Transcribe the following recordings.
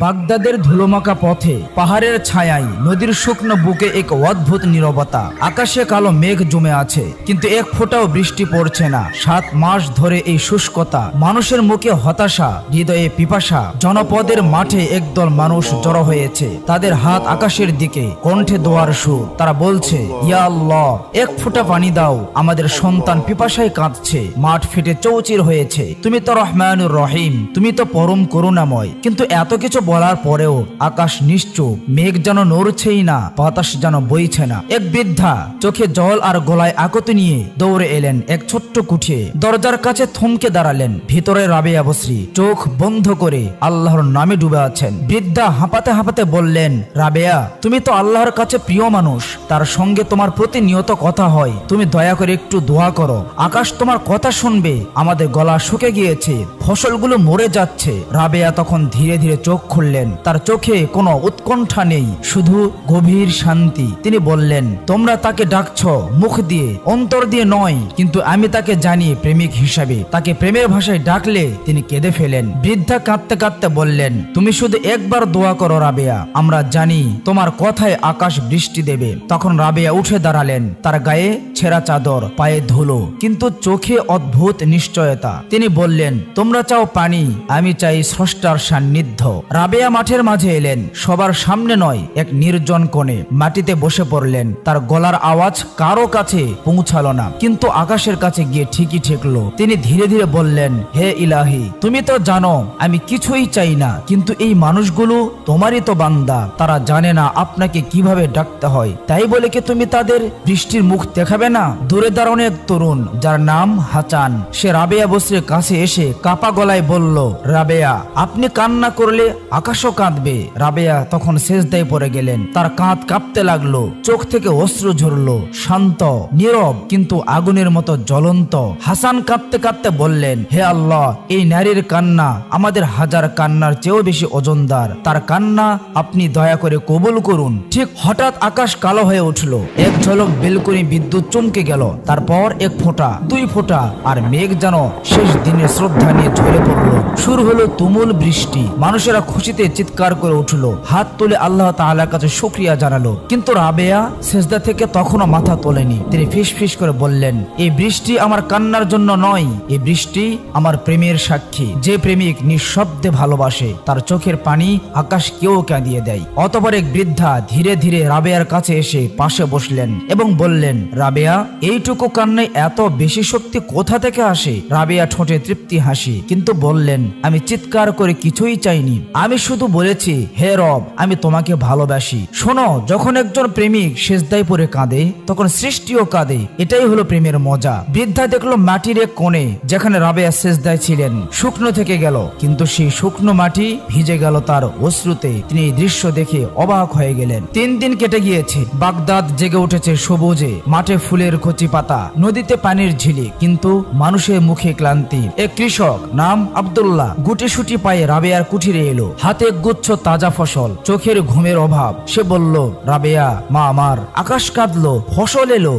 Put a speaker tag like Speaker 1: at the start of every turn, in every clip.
Speaker 1: বাগদাদের ধুলোমাখা পথে পাহাড়ের ছায়ায় নদীর শুকনো বুকে এক অদ্ভুত নীরবতা। আকাশে কালো মেঘ জমে আছে, কিন্তু এক ফোঁটাও বৃষ্টি পড়ছে না। 7 মাস ধরে এই শুষ্কতা, মানুষের মুখে হতাশা, হৃদয়ে পিপাসা। জনপদের মাঠে একদল মানুষ জড়ো হয়েছে, তাদের হাত আকাশের দিকে, কণ্ঠে দোয়ার সুর। তারা বলছে, ইয়া আল্লাহ, এক ফোঁটা পানি দাও, আমাদের সন্তান পিপাসায় কাঁদছে, মাঠ ফেটে চৌচির হয়েছে। তুমি তো রহমানুর রহিম, তুমি তো পরম করুণাময়। কিন্তু এত কিছু বলার পরেও আকাশ নিশ্চুপ, মেঘ যেন নড়ছেই না, বাতাস যেন বইছে না। এক বৃদ্ধা চোখে জল আর গলায় আকতি নিয়ে দৌড়ে এলেন এক ছোট্ট কুঠিয়ে। দরজার কাছে থমকে দাঁড়ালেন। ভিতরে রাবেয়া বসরি চোখ বন্ধ করে আল্লাহর নামে ডুবে আছেন। বৃদ্ধা হাঁপাতে হাঁপাতে বললেন, রাবেয়া, তুমি তো আল্লাহর কাছে প্রিয় মানুষ, তার সঙ্গে তোমার প্রতিনিয়ত কথা হয়, তুমি দয়া করে একটু দোয়া করো, আকাশ তোমার কথা শুনবে। আমাদের গলা শুকে গিয়েছে, ফসলগুলো মরে যাচ্ছে। রাবেয়া তখন ধীরে ধীরে চোখ খুললেন। তার চোখে কোনো উৎকণ্ঠা নেই, শুধু গভীর শান্তি। তিনি বললেন, তোমরা তাকে ডাকছো মুখ দিয়ে, অন্তর দিয়ে নয়, কিন্তু আমি তাকে জানি প্রেমিক হিসাবে। তাকে প্রেমের ভাষায় ডাকলে তিনি কেঁদে ফেলেন। বৃদ্ধা কাঁদতে কাঁদতে বললেন, তুমি শুধু একবার দোয়া করো রাবেয়া, আমরা জানি তোমার কথায় আকাশ বৃষ্টি দেবে। তখন রাবেয়া উঠে দাঁড়ালেন। তার গায়ে ছেঁড়া চাদর, পায়ে ধুলো, কিন্তু চোখে অদ্ভুত নিশ্চয়তা। তিনি বললেন, তোমরা চাও পানি, আমি চাই স্রষ্টার সান্নিধ্য। রাবেয়া মাঠের মাঝে এলেন, সবার সামনে নয়, এক নির্জন কোণে মাটিতে বসে পড়লেন। তার গলার আওয়াজ কারো কাছে পৌঁছালো না, কিন্তু আকাশের কাছে গিয়ে ঠিকই ঠেকলো। তিনি ধীরে ধীরে বললেন, হে ইলাহি, তুমি তো জানো আমি কিছুই চাই না, কিন্তু এই মানুষগুলো তোমারই তো বান্দা, তারা জানে না আপনাকে কিভাবে ডাকতে হয়, তাই বলে কি তুমি তাদের বৃষ্টির মুখ দেখাবে না? দূরে দাঁড়ানো এক তরুণ, যার নাম হাসান, সে রাবেয়া বসরির কাছে এসে কাপা গলায় বলল, রাবেয়া, আপনি কান্না করলে আকাশও কাঁদবে। রাবেয়া তখন সেজদায় পড়ে গেলেন। তার কাঁধ কাঁপতে লাগলো, চোখ থেকে অশ্রু ঝরলো। শান্ত, নীরব, কিন্তু আগুনের মতো জ্বলন্ত। হাসান কাঁদতে কাঁদতে বললেন, হে আল্লাহ, এই নারীর কান্না আমাদের হাজার কান্নার চেয়েও বেশি ওজনদার। তার কান্না আপনি দয়া করে কবুল করুন। ঠিক হঠাৎ আকাশ কালো হয়ে উঠল। এক ঝলক বেলকনি বিদ্যুৎ চমকে গেল। তারপর এক ফোঁটা, 2 ফোঁটা, আর মেঘ যেন শেষ দিনের শ্রদ্ধা নিয়ে ঝরে পড়ল। শুরু হলো তুমুল বৃষ্টি। মানুষেরা খুশিতে চিৎকার করে উঠল, হাত তুলে আল্লাহ তাআলার কাছে শুকরিয়া জানালো। কিন্তু রাবেয়া সেজদা থেকে তখনও মাথা তোলেনি। তিনি ফিস ফিস করে বললেন, এই বৃষ্টি আমার কান্নার জন্য নয়, এই বৃষ্টি আমার প্রেমের সাক্ষী। যে প্রেমিক নিঃশব্দে ভালোবাসে, তার চোখের পানি আকাশ কেউ কাঁদিয়ে দেয়। অতঃপর এক বৃদ্ধা ধীরে ধীরে রাবেয়ার কাছে এসে পাশে বসলেন এবং বললেন, রাবেয়া, এইটুকু কান্নায় এত বেশি শক্তি কোথা থেকে আসে? রাবেয়া ঠোঁটে তৃপ্তি হাসি, কিন্তু বললেন, আমি চিৎকার করে কিছুই চাইনি, আমি শুধু বলেছি, হে রব, আমি তোমাকে ভালোবাসি। শোনো, যখন একজন প্রেমিক সেজদায় পড়ে কাঁদে, তখন সৃষ্টিও কাঁদে। এটাই হলো প্রেমের মজা। বৃদ্ধা দেখলো মাটির এক কোণে, যেখানে রাবেয়া সেজদায় ছিলেন, শুকনো থেকে গেল, কিন্তু সেই শুকনো মাটি ভিজে গেল তার অশ্রুতে। তিনি এই দৃশ্য দেখে অবাক হয়ে গেলেন। 3 দিন কেটে গিয়েছে। বাগদাদ জেগে উঠেছে সবুজে, মাঠে ফুলের কচি পাতা, নদীতে পানির ঝিলিক, কিন্তু মানুষের মুখে ক্লান্তি। এক কৃষক, নাম আব্দুল্লাহ, গুটিসুটি পায়ে রাবেয়ার কুঠিরে এলো। হাতে গুচ্ছ তাজা ফসল, চোখের ঘুমের অভাব। সে বলল, রাবেয়া, মা আমার, আকাশ কাঁদলো, ফসল এলো,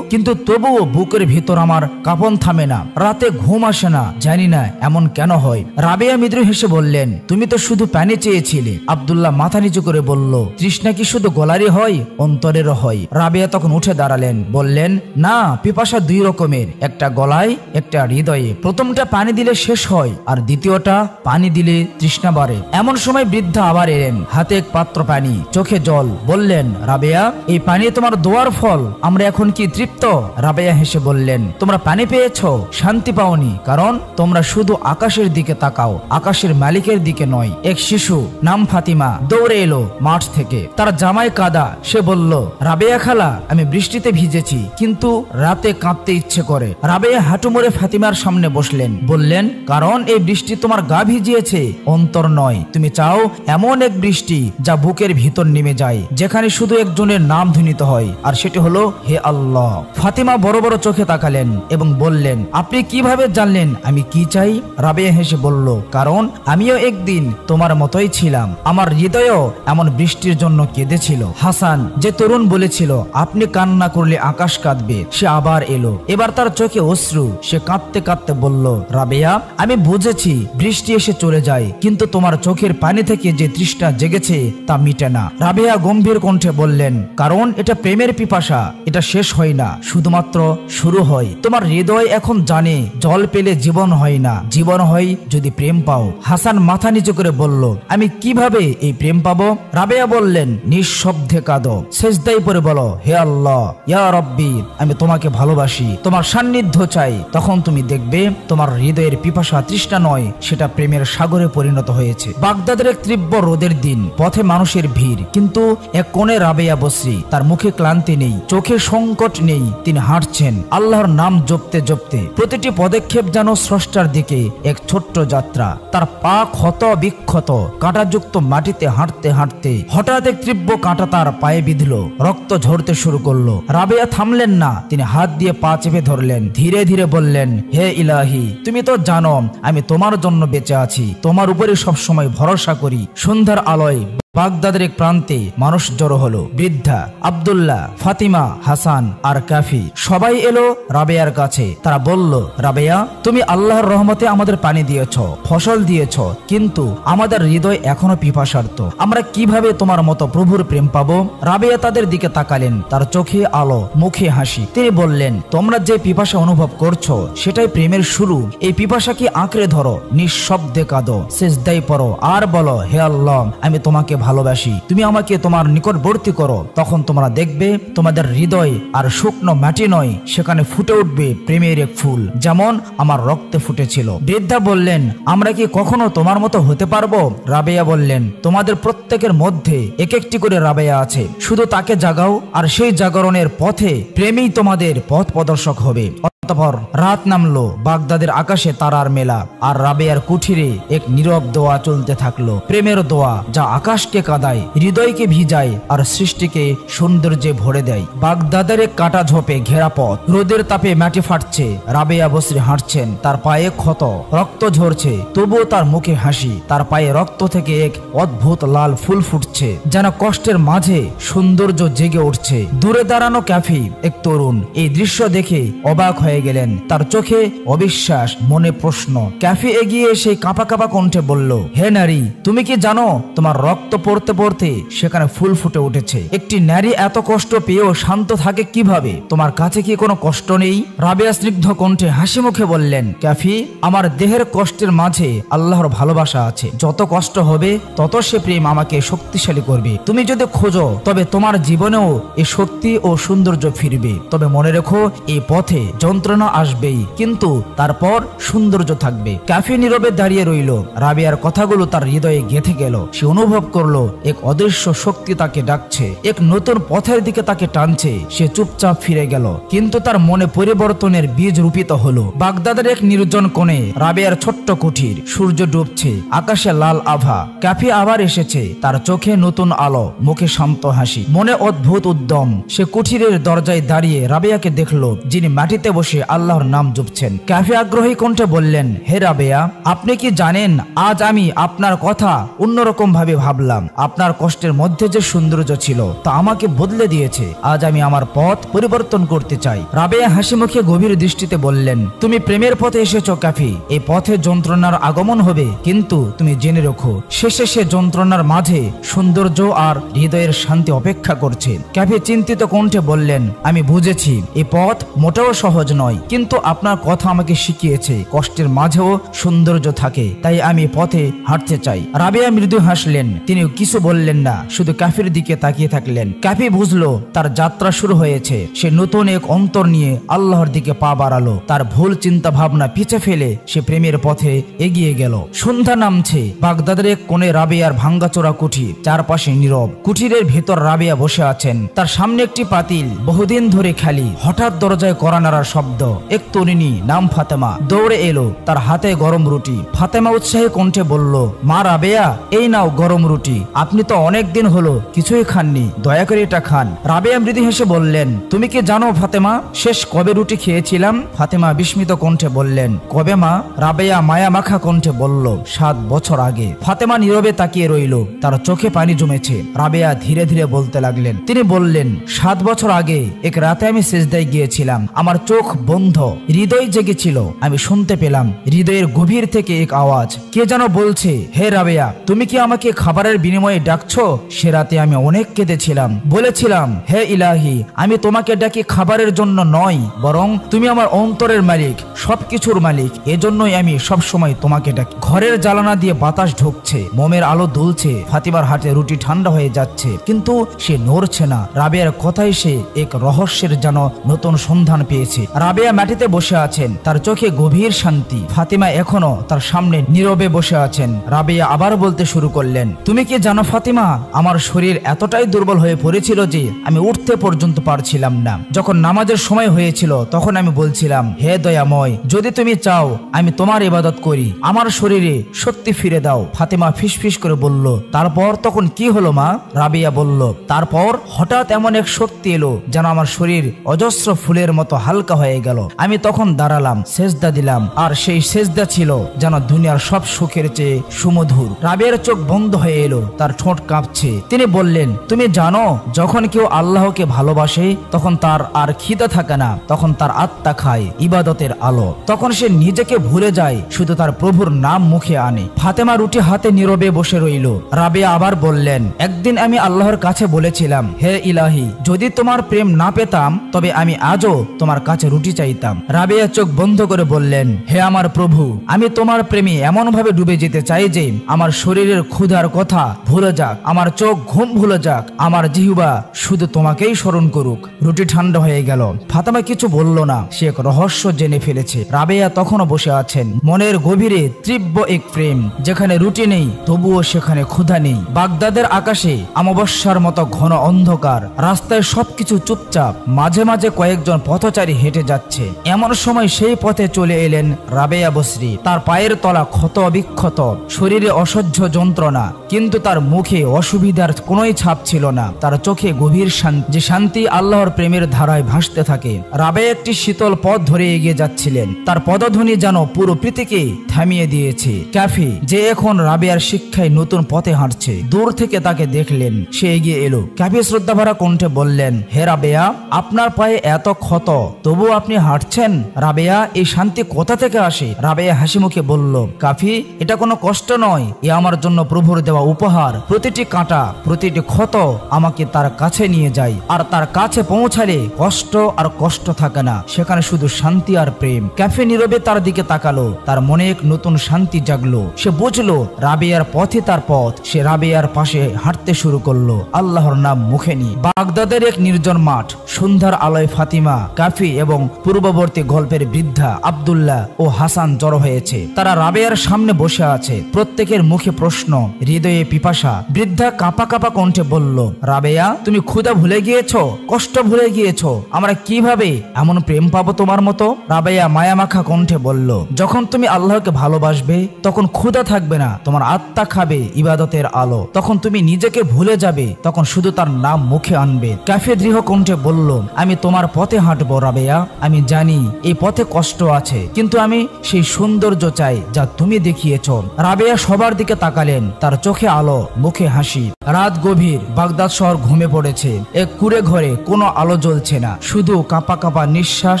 Speaker 1: কিন্তু তবুও বুকের ভিতর আমার কাঁপন থামে না, রাতে ঘুম আসে না, জানি না এমন কেন হয়। রাবেয়া মৃদু হেসে বললেন, তুমি তো শুধু পানি চেয়েছিলে। আব্দুল্লাহ মাথা নিচু করে বলল, তৃষ্ণা কি শুধু গলারই হয়, অন্তরেরও হয়? রাবেয়া তখন উঠে দাঁড়ালেন, বললেন, না, পিপাসা 2 রকমের, একটা গলায়, একটা হৃদয়ে। প্রথমটা পানি দিলে শেষ হয়, আর দ্বিতীয়টা পানি দিলে তৃষ্ণা বাড়ে। এমন সময় বৃদ্ধা আবার এলেন, হাতে এক পাত্র পানি, চোখে জল। বললেন, রাবেয়া, এই পানি তোমার দোয়ার ফল, আমরা এখন কি তৃপ্ত? রাবেয়া হেসে বললেন, তোমরা পানি পেয়েছো, শান্তি পাওনি, কারণ তোমরা শুধু আকাশের দিকে তাকাও, আকাশের মালিকের দিকে নয়। এক শিশু, নাম ফাতিমা, দৌড়ে এলো মাঠ থেকে। তার জামায় কাদা। সে বলল, রাবেয়া খালা, আমি বৃষ্টিতে ভিজেছি, কিন্তু রাতে কাঁদতে ইচ্ছে করে। রাবেয়া হাঁটু মুড়ে ফাতিমার সামনে বসলেন, বললেন, কারণ এই বৃষ্টি তোমার গা ভিজিয়েছে, অন্তর নয়। তুমি চাও এমন এক বৃষ্টি যা বুকের ভিতর নেমে যায়, যেখানে শুধু একজনের নাম ধ্বনিত হয়, আর সেটি হলো, হে আল্লাহ। ফাতিমা বড় বড় চোখে তাকালেন এবং বললেন, আপনি কিভাবে জানলেন আমি কি চাই? রাবেয়া হেসে বলল, কারণ আমিও একদিন তোমার মতোই ছিলাম, আমার হৃদয়ও এমন বৃষ্টির জন্য কেঁদেছিল। হাসান, যে তরুণ বলেছিল আপনি কান্না করলে আকাশ কাঁদবে, সে আবার এলো। এবার তার চোখে অশ্রু। সে কাঁদতে কাঁদতে বলল, রাবেয়া, আমি বুঝেছি বৃষ্টি এসে চলে যায়, কিন্তু তোমার চোখের পানি থেকে যে তৃষ্ণা জেগেছে তা মিটে না। রাবেয়া গম্ভীর কণ্ঠে বললেন, কারণ এটা প্রেমের পিপাসা, এটা শেষ হয় না, শুধুমাত্র শুরু হয়। তোমার হৃদয় এখন জানে জল পেলে জীবন হয় না, জীবন হয় যদি প্রেম পাও। হাসান মাথা নিচু করে বলল, আমি কিভাবে এই প্রেম পাবো? রাবেয়া বললেন, নিঃশব্দে কাঁদো, সেজদায় পড়ে বলো, হে আল্লাহ, ইয়া রব্বি, আমি তোমাকে ভালোবাসি, তোমার সান্নিধ্য চাই। তখন তুমি দেখবে তোমার হৃদয়ের পিপাসা তৃষ্ণা নয়, সেটা প্রেমের সাগরে পরিণত হয়েছে। বাগদাদের এক তীব্র রোদের দিন, পথে মানুষের ভিড়, কিন্তু এক কোণে রাবেয়া বসরি, তার মুখে ক্লান্তি নেই, চোখে সংকট নেই। তিনি হাঁটছেন আল্লাহর নাম জপতে জপতে, প্রতিটি পদক্ষেপ যেন স্রষ্টার দিকে এক ছোট্ট যাত্রা। তার পা ক্ষত বিক্ষত, কাঁটাযুক্ত মাটিতে হাঁটতে হাঁটতে হঠাৎ এক তীব্র কাঁটা তার পায়ে বিঁধল, রক্ত ঝরতে শুরু করলো। রাবেয়া থামলেন না, তিনি হাত দিয়ে পা চেপে ধরলেন, ধীরে ধীরে বললেন, হে ইলাহি, তুমি তো জানো আমি তোমার জন্য বেঁচে আছি, তোমার উপরে সবসময় ভরসা করি। সন্ধ্যার আলোয় বাগদাদের এক প্রান্তে মানুষ জড়ো হলো। বৃদ্ধা, আব্দুল্লাহ, ফাতিমা, হাসান আর কাফি সবাই এলো রাবেয়ার কাছে। তারা বলল, রাবেয়া, তুমি আল্লাহর রহমতে আমাদের পানি দিয়েছ, ফসল দিয়েছ, কিন্তু আমাদের হৃদয় এখনো পিপাসার্ত। আমরা কিভাবে তোমার মতো প্রভুর প্রেম পাবো? রাবেয়া তাদের দিকে তাকালেন, তার চোখে আলো, মুখে হাসি। তিনি বললেন, তোমরা যে পিপাসা অনুভব করছো সেটাই প্রেমের শুরু। এই পিপাসাকে আঁকড়ে ধরো, নিঃশব্দে কাঁদো, সেজদায় পড়ো আর বলো, হে আল্লাহ, আমি তোমাকে ভালোবাসি, তুমি আমাকে তোমার নিকটবর্তী করো। তখন তোমরা দেখবে তোমাদের হৃদয় আর শুকনো মাটি নয়, সেখানে ফুটে উঠবে প্রেমের এক ফুল, যেমন আমার রক্তে ফুটেছিল। বৃদ্ধা বললেন, আমরা কি কখনো তোমার মতো হতে পারবো? রাবেয়া বললেন, তোমাদের প্রত্যেকের মধ্যে এক একটি করে রাবেয়া আছে, শুধু তাকে জাগাও, আর সেই জাগরণের পথে প্রেমই তোমাদের পথ প্রদর্শক হবে। অতঃপর রাত নামলো, বাগদাদের আকাশে তারার মেলা, আর রাবেয়ার কুঠিরে এক নীরব দোয়া চলতে থাকলো। প্রেমের দোয়া, যা আকাশকে কাঁদায়, হৃদয়কে ভিজায় আর সৃষ্টিকে সৌন্দর্যে ভরে দেয়। বাগদাদের এক কাটা ঝোপে ঘেরা পথ, রোদের তাপে মাটি ফাটছে। রাবেয়া বসরে হাঁটছেন, তার পায়ে ক্ষত, রক্ত ঝরছে, তবুও তার মুখে হাসি। তার পায়ে রক্ত থেকে এক অদ্ভুত লাল ফুল ফুটছে, যেন কষ্টের মাঝে সৌন্দর্য জেগে উঠছে। দূরে দাঁড়ানো ক্যাফি, এক তরুণ, এই দৃশ্য দেখে অবাক হয়ে গেলেন। তার চোখে অবিশ্বাস, মনে প্রশ্ন। ক্যাফি এগিয়ে এসে কাঁপা কাঁপা কণ্ঠে বলল, হে নারী, তুমি কি জানো তোমার রক্ত পড়তে পড়তে সেখানে ফুল ফুটে উঠেছে? একটি নারী এত কষ্ট পেয়েও শান্ত থাকে কিভাবে? তোমার কাছে কি কোনো কষ্ট নেই? রাবেয়া স্নিগ্ধ কণ্ঠে হাসি মুখে বললেন, ক্যাফি, আমার দেহের কষ্টের মাঝে আল্লাহর ভালোবাসা আছে। যত কষ্ট হবে তত সে প্রেম আমাকে শক্তিশালী করবে। তুমি যদি খোঁজো তবে তোমার জীবনেও এই শক্তি ও সৌন্দর্য ফিরবে। তবে মনে রেখো, এই পথে যন্ত্রণা আসবেই, কিন্তু তারপর সৌন্দর্য থাকবে। ক্যাফি নীরবে দাঁড়িয়ে রইল। রাবেয়ার কথাগুলো তার হৃদয়ে গেঁথে গেল। সে অনুভব করলো এক অদৃশ্য শক্তি তাকে ডাকছে, এক নতুন পথের দিকে তাকে টানছে। সে চুপচাপ ফিরে গেল, কিন্তু তার মনে পরিবর্তনের বীজ রূপিত হলো। বাগদাদের এক নির্জন কোণে রাবেয়ার ছোট্ট কুঠির, সূর্য ডুবছে, আকাশে লাল আভা। ক্যাফি আবার এসেছে, তার চোখে নতুন আলো, মুখে শান্ত হাসি, মনে অদ্ভুত উদ্যম। সে কুঠিরের দরজায় দাঁড়িয়ে রাবেয়াকে দেখলো, যিনি মাটিতে বসে আল্লাহর নাম জপছেন। ক্যাফি আগ্রহী কণ্ঠে বললেন, হে রাবেয়া, আপনি কি জানেন আজ আমি আপনার কথা অন্যরকম ভাবে ভাবলাম। আপনার কষ্টের মধ্যে যে সৌন্দর্য ছিল তা আমাকে বদলে দিয়েছে। আজ আমি আমার পথ পরিবর্তন করতে চাই। রাবেয়া হাসি মুখে গভীর দৃষ্টিতে বললেন, তুমি প্রেমের পথে এসেছো ক্যাফি। এই পথে যন্ত্রণার আগমন হবে, কিন্তু তুমি জেনে রেখো, শেষে সে যন্ত্রণার মাঝে সৌন্দর্য আর হৃদয়ের শান্তি অপেক্ষা করছে। ক্যাফি চিন্তিত কণ্ঠে বললেন, আমি বুঝেছি এই পথ মোটেও সহজ নয়, কিন্তু আপনার কথা আমাকে শিখিয়েছে কষ্টের মাঝেও সৌন্দর্য থাকে, তাই আমি পথে হাঁটতে চাই। রাবেয়া মৃদু হাসলেন, তিনি কিছু বললেন না, শুধু ক্যাফির দিকে তাকিয়ে থাকলেন। ক্যাফি বুঝলো তার যাত্রা শুরু হয়েছে। সে নতুন এক অন্তর নিয়ে আল্লাহর দিকে পা বাড়ালো। তার ভুল চিন্তা ভাবনা পিছে ফেলে সে প্রেমের পথে এগিয়ে গেল। সন্ধ্যা নামছে। বাগদাদের এক কোণে রাবেয়ার ভাঙ্গাচোরা কুঠির, চারপাশে নীরব। কুঠিরের ভেতর রাবেয়া বসে আছেন, তার সামনে একটি পাতিল, বহুদিন ধরে খালি। হঠাৎ দরজায় কড়া নাড়ার শব্দ। এক তরুণী, নাম ফাতেমা, দৌড়ে এলো, তার হাতে গরম রুটি। ফাতেমা উৎসাহী কণ্ঠে বলল, মা রাবেয়া, এই নাও গরম রুটি। আপনি তো অনেক দিন হলো কিছুই খাননি, দয়া করে এটা খান। রাবেয়া মৃদু হেসে বললেন, তুমি কি জানো ফাতেমা, শেষ কবে রুটি খেয়েছিলাম? ফাতেমা বিস্মিত কণ্ঠে বললেন, কবে মা? রাবেয়া মায়া মাখা কণ্ঠে বলল, 7 বছর আগে। ফাতেমা নীরবে তাকিয়ে রইল, তার চোখে পানি জমেছে। রাবেয়া ধীরে ধীরে বলতে লাগলেন। তিনি বললেন, 7 বছর আগে এক রাতে আমি সেজদায় গিয়েছিলাম। আমার চোখ বন্ধ, হৃদয় জেগেছিল। আমি শুনতে পেলাম হৃদয়ের গভীর থেকে এক আওয়াজ, কে যেন বলছে, হে রাবেয়া, তুমি কি আমাকে খাবারের বিনিময়ে ডাকছো? সে রাতে আমি অনেক কেঁদেছিলাম, বলেছিলাম, হে ইলাহি, আমি তোমাকে ডাকি খাবারের জন্য নয়, বরং তুমি আমার অন্তরের মালিক, সবকিছুর মালিক, এজন্যই আমি সব সময় তোমাকে ডাকি। ঘরের জ্বালানা দিয়ে বাতাস ঢুকছে, মোমের আলো দুলছে, ফাতিমার হাতে রুটি ঠান্ডা হয়ে যাচ্ছে, কিন্তু সে নড়ছে না। রাবেয়ার কথাই সে এক রহস্যের যেন নতুন সন্ধান পেয়েছে। রাবেয়া মাটিতে বসে আছেন, তার চোখে গভীর শান্তি। ফাতিমা এখনো তার সামনে নীরবে বসে আছেন। রাবেয়া আবার বলতে শুরু করলেন, তুমি কি জানো ফাতিমা, আমার শরীর এতটাই দুর্বল হয়ে পড়েছিল যে আমি উঠতে পর্যন্ত পারছিলাম না। যখন নামাজের সময় হয়েছিল তখন আমি বলছিলাম, হে দয়াময়, যদি তুমি চাও আমি তোমার ইবাদত করি, আমার শরীরে শক্তি ফিরে দাও। ফাতিমা ফিসফিস করে বলল, তারপর তখন কি হলো মা? রাবেয়া বলল, তারপর হঠাৎ এমন এক শক্তি এলো যেন আমার শরীর অজস্র ফুলের মতো হালকা হয়ে গেল। আমি তখন দাঁড়ালাম, সেজদা দিলাম, আর সেই সেজদা ছিল যেন দুনিয়ার সব সুখের চেয়ে সুমধুর। রাবেয়ার চোখ বন্ধ হয়ে এলো, তার ঠোঁট কাঁপছে। তিনি বললেন, তুমি জানো, যখন কেউ আল্লাহকে ভালোবাসে তখন তার আর খিদা থাকে না, তখন তার আত্মা খায় ইবাদতের আলো। তখন সে নিজেকে ভুলে যায়, শুধু তার প্রভুর নাম মুখে আনে। ফাতেমা রুটি হাতে নীরবে বসে রইল। রাবেয়া আবার বললেন, একদিন আমি আল্লাহর কাছে বলেছিলাম, হে ইলাহি, যদি তোমার প্রেম না পেতাম তবে আমি আজও তোমার কাছে রুটি চাইতাম। রাবেয়া চোখ বন্ধ করে বললেন, হে আমার প্রভু, আমি তোমার প্রেমে এমন ভাবে ডুবে যেতে চাই যে আমার শরীরের ক্ষুধার কথা ভুলে যাক, আমার চোখ ঘুম ভুলে যাক, আমার জিহ্বা শুধু তোমাকেই স্মরণ করুক। রুটি ঠান্ডা হয়ে গেল। ফাতেমা কিছু বলল না, সে এক রহস্য জেনে ফেলেছে। রাবেয়া তখনও বসে আছেন, মনের গভীরে তীব্র এক প্রেম, যেখানে রুটি নেই তবুও সেখানে ক্ষুধা নেই। বাগদাদের আকাশে অমাবস্যার মতো ঘন অন্ধকার, রাস্তায় সবকিছু চুপচাপ, মাঝে মাঝে কয়েকজন পথচারী হেঁটে যাচ্ছে। এমন সময় সেই পথে চলে এলেন রাবেয়া বসরি। তার পায়ের তলা ক্ষত বিক্ষত, শরীরে অসহ্য যন্ত্রণা, কিন্তু তার মুখে অসুবিধার কোনোই ছাপ ছিল না। তার চোখে গভীর শান্তি, যে শান্তি আল্লাহর প্রেমের ধারায় ভাসতে থাকে। রাবেয়া একটি শীতল পথ ধরে এগিয়ে যাচ্ছিলেন। তার পদধ্বনি যেন পুরো পৃথিবীকে থামিয়ে দিয়েছে। ক্যাফি, যে এখন রাবেয়ার শিক্ষায় নতুন পথে হাঁটছে, দূর থেকে তাকে দেখলেন। সে এগিয়ে এলো। ক্যাফি শ্রদ্ধাভরা কণ্ঠে বললেন, হে রাবেয়া, আপনার পায়ে এত ক্ষত, তবু আপনি হাঁটছেন। রাবেয়া, এই শান্তি কোথা থেকে আসে? রাবেয়া হাসি মুখে বলল, কাফি, এটা কোনো কষ্ট নয়, এ আমার জন্য প্রভুর দেওয়া উপহার। প্রতিটি কাঁটা, প্রতিটি ক্ষত আমাকে তার কাছে নিয়ে যায়, আর তার কাছে পৌঁছালে কষ্ট আর কষ্ট থাকে না, সেখানে শুধু শান্তি আর প্রেম। ক্যাফে নীরবে তার দিকে তাকালো, তার মনে এক নতুন শান্তি জাগলো। সে বুঝলো রাবেয়ার পথে তার পথ। সে রাবেয়ার পাশে হাঁটতে শুরু করলো, আল্লাহর নাম মুখে নিয়ে। বাগদাদের এক নির্জন মাঠ, সন্ধ্যার আলোয় ফাতিমা, কাফি এবং পূর্ববর্তী গল্পের বৃদ্ধা আব্দুল্লাহ ও হাসান জড়ো হয়েছে। তারা রাবেয়ার সামনে বসে আছে, প্রত্যেকের মুখে প্রশ্ন, হৃদয়ে পিপাসা। বৃদ্ধা কাঁপা কাঁপা কণ্ঠে বলল, রাবেয়া, তুমি ক্ষুধা ভুলে গিয়েছো, কষ্ট ভুলে গিয়েছো, আমরা কিভাবে এমন প্রেম পাবো তোমার মতো? রাবেয়া মায়ামাখা কণ্ঠে বলল, যখন তুমি আল্লাহকে ভালোবাসবে তখন ক্ষুধা থাকবে না, তোমার আত্মা খাবে ইবাদতের আলো। তখন তুমি নিজেকে ভুলে যাবে, তখন শুধু তার নাম মুখে আনবে। ক্যাফে দৃঢ় কণ্ঠে বলল, আমি তোমার পথে হাঁটবো রাবেয়া, আমি জানি এই পথে কষ্ট আছে, কিন্তু আমি সেই সৌন্দর্য চাই যা তুমি দেখিয়েছ। রাবেয়া সবার দিকে তাকালেন, তার চোখে আলো, মুখে হাসি। রাত গভীর, বাগদাদ শহর ঘুমে পড়েছে। এক কুড়ে ঘরে কোনো আলো জ্বলছে না, শুধু কাঁপা কাঁপা নিঃশ্বাস,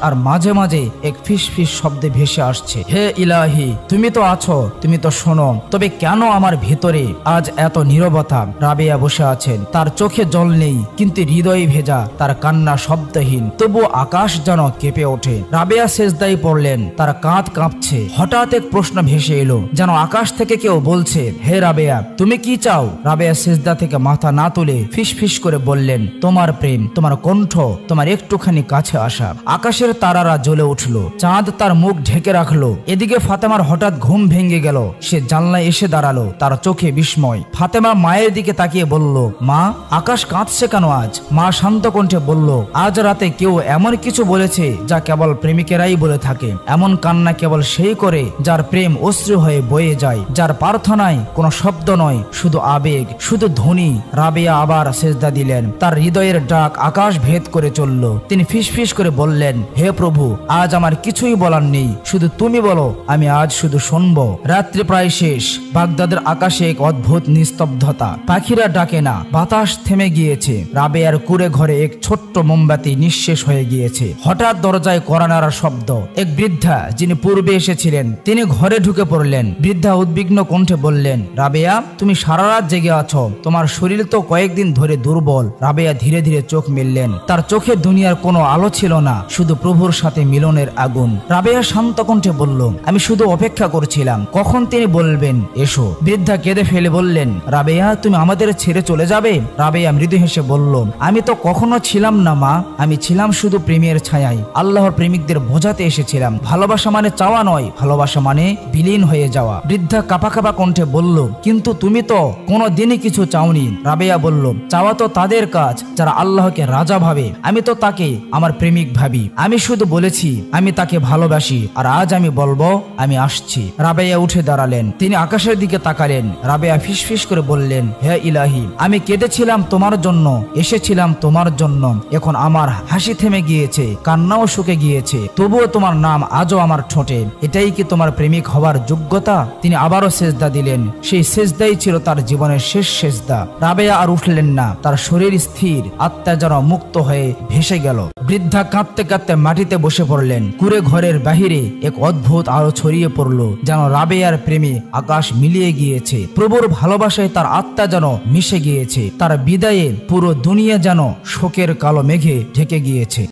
Speaker 1: আর মাঝে মাঝে এক ফিস ফিস শব্দে ভেসে আসছে, হে ইলাহি, তুমি তো আছো, তুমি তো শোনো, তবে কেন আমার ভেতরে আজ এত নীরবতা? রাবেয়া বসে আছেন, তার চোখে জল নেই, কিন্তু হৃদয়ে ভেজা, তার কান্না শব্দহীন, তবু আকাশ যেন কেঁপে ওঠে। রাবেয়া সেজদায় পড়লেন, তার কাঁধ কাঁপছে। হঠাৎ এক প্রশ্ন ভেসে এলো, যেন আকাশ থেকে কেউ বলছে, হে রাবেয়া, তুমি কি চাও? রাবেয়া সেজদা থেকে মাথা না তুলে ফিস ফিস করে বললেন, তোমার প্রেম, তোমার কণ্ঠ, তোমার একটুখানি কাছে আসা। আকাশের তারারা জ্বলে উঠল, চাঁদ তার মুখ ঢেকে রাখলো। এদিকে ফাতেমার হঠাৎ ঘুম ভেঙে গেল। সে জানলায় এসে দাঁড়ালো, তার চোখে বিস্ময়। ফাতেমা মায়ের দিকে তাকিয়ে বলল, মা, আকাশ কাঁদছে কেন আজ? মা শান্ত কণ্ঠে বলল, আজ রাতে কেউ এমন কিছু বলেছে যা কেবল প্রেমিকেরাই বলে থাকে। এমন কান্না কেবল সেই করে যার প্রেম অশ্রু হয়ে বয়ে যায়, যার প্রার্থনায় কোনো শব্দ নয়, শুধু আবেগ, শুধু ধ্বনি। রাবেয়া আবার সেজদা দিলেন, তার হৃদয়ের ডাক আকাশ ভেদ করে চলল। তিনি ফিস ফিস করে বললেন, হে প্রভু, আজ আমার কিছুই বলার নেই, শুধু তুমি বলো, আমি আজ শুধু শুনবো। রাত্রি প্রায় শেষ। বাগদাদের আকাশে এক অদ্ভুত নিস্তব্ধতা, পাখিরা ডাকে না, বাতাস থেমে গিয়েছে। রাবেয়ার কুড়ে ঘরে এক ছোট্ট মোমবাতি নিঃশেষ হয়ে গিয়েছে। হঠাৎ দরজায় কড়া নাড়ার শব্দ। এক বৃদ্ধা যিনি পূর্বে এসেছিলেন তিনি ঘরে ঢুকে পড়লেন। বৃদ্ধা উদ্বিগ্ন কণ্ঠে বললেন, রাবেয়া, তুমি সারা রাত জেগে আছো, তোমার শরীর তো কয়েকদিন ধরে দুর্বল। রাবেয়া ধীরে ধীরে চোখ মেললেন। তার চোখে দুনিয়ার কোনো আলো ছিল না, শুধু প্রভুর সাথে মিলনের আগুন। রাবেয়া শান্ত কণ্ঠে বলল, আমি শুধু অপেক্ষা করছিলাম কখন তিনি বলবেন এসো। বৃদ্ধা কেঁদে ফেলে বললেন, রাবেয়া, তুমি আমাদের ছেড়ে চলে যাবে? রাবেয়া মৃদু হেসে বলল, আমি তো কখনো ছিলাম না মা, আমি ছিলাম শুধু প্রেমের ছায়ায়। আল্লাহর প্রেমিকদের বোঝাতে এসেছিলাম ভালোবাসা মানে চাওয়া নয়, ভালোবাসা মানে বিলীন হয়ে যাওয়া। বৃদ্ধা কাঁপা কাঁপা কণ্ঠে বলল, কিন্তু তুমি তো কোনো দিনই কিছু চাওনি। রাবেয়া বলল, চাওয়া তো তাদের কাজ যারা আল্লাহকে রাজা ভাবে, আমি তো তাকে আমার প্রেমিক ভাবি। আমি শুধু বলেছি আমি তাকে ভালোবাসি, আর আজ আমি বলবো আমি আসছি। রাবেয়া উঠে দাঁড়ালেন, তিনি আকাশের দিকে তাকালেন। রাবেয়া ফিসফিস করে বললেন, হে ইলাহি, আমি কেঁদেছিলাম তোমার জন্য, এসেছিলাম তোমার জন্য, এখন আমার হাসি থেমে গিয়েছে, কান্নাও শুকে গিয়েছে, তবুও তোমার নাম আজও আমার ঠোঁটে। এটাই কি তোমার প্রেমিক হওয়ার যোগ্যতা? তিনি আবারও সেজদা দিলেন। সেই সেজদাই ছিল তার জীবনের শেষ সেজদা। রাবেয়া আর উঠলেন না, তার শরীর স্থির, আত্মা যেন মুক্ত হয়ে ভেসে গেল। বৃদ্ধা কাঁদতে কাঁদতে মাটিতে বসে পড়লেন। কুঁড়ে ঘরের বাহিরে এক অদ্ভুত আলো ছড়িয়ে পড়ল, যেন রাবেয়ার প্রেমে আকাশ মিলিয়ে গিয়েছে। প্রভুর ভালোবাসায় তার আত্মা যেন মিশে গিয়েছে। তার বিদায়ে পুরো দুনিয়া যেন শোকের কালো মেঘে ঢেকে গিয়েছে।